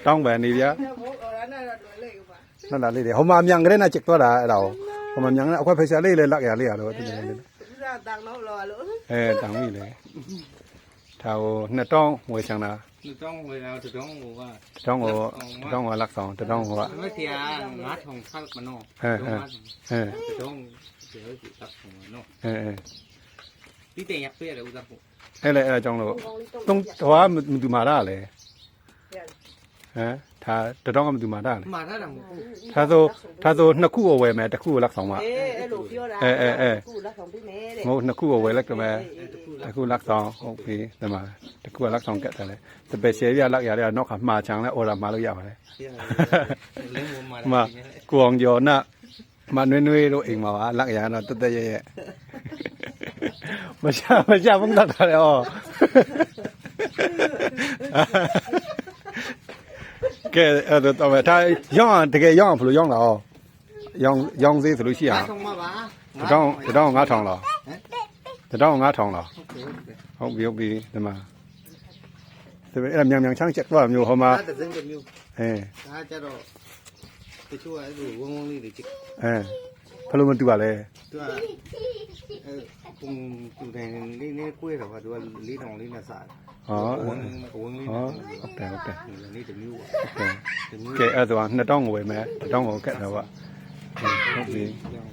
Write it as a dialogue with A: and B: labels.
A: တောင်းပန်နေဗျာนั่นล่ะလေးတွေဟိုမှာအမြန်ကလေးနဲ့ချက်သွားတာအဲ့ဒါဟိုမှာမြန်ကလေးအခွက်ဖိတ်ဆက်လေးလေလက်ရလေးရတော့တကယ်လေး
B: တောင်းတော့လောလို့
A: တောင်းပြီလေဒါဟိုနှစ်တောင်းဝယ်ချင်တာ
C: ต้องเวลาจะต้องว่า
A: တောင်းကိုလက်ဆောင်တောင်းကိုက
C: ไม่เสียงาทองข้าวมันเนาะจะต้องเดี๋ยวสิตัดของมันเนาะพี่เตยยักเปี้ยเลยอุตส่าห์
A: အဲ့လေအဲ့ဒါကြောင့်လို့တုံးဟိုကမတူမာတာလေဒါတောင်းကမတူမာတာလေ
C: มาถ้าดัง
A: ဒါဆိုနှစ်ခုကိုဝယ်မယ်တစ်ခုကိုလက်ဆောင်ပါ
B: အဲ့လိုပြောတာခုလက်ဆောင်ပေးမယ်တဲ့
A: ငိုနှစ်ခုကိုဝယ်လိုက်ကမယ်တစ်ခုလက်ဆောင်ဟုတ်ပြီဒီမှာတစ်ခုကလက်ဆောင်ကတ်တယ်လေစပယ်ရှယ်ပြလက်ရတဲ့နောက်ခါမှာချန်လဲအော်ဒါမှာလို့ရပါတယ်
C: เล่นมุมมา
A: မှာကိုအောင်ကျော်နမနွေးနွေးတို့အိမ်မှာပါလက်ရတော့တက်တက်ရဲ့ရဲ့မရှာဘုံတော့တယ်ဩကဲအဲ့တော့ဒါရောင်းတကယ်ရောင်းဘယ်လိုရောင်းလာဩရောင်းသေးဆိုလို့ရှိရအောင်
C: ทองมาบ้า
A: တောင်း9000လားတောင်း9000လားဟုတ်ပြီဒီမှာဒါပေမဲ့အဲ့မြန်ချမ်းချက်တော့မျိုးဟိုမှာ
C: ถ้าแต่เส้นกับมิว ถ้าจะรอไปช่วยดูวงนี่ดิจิ
A: ဘယ်လိုမတူပါလဲ
C: ตัวคงอยู่ในนี่กล้วยหรอว่าดูลีทองลีน่ะสาด
A: อ๋อ
C: วงลี
A: อ๋อ
C: น่ะ
A: ဟုတ်တယ်
C: นี่จะมิว
A: ကဲအဲ့ဒါ2000ကိုဝယ်မယ်2000ကိုကတ်တော့ဟုတ်ပြီ
C: ยัง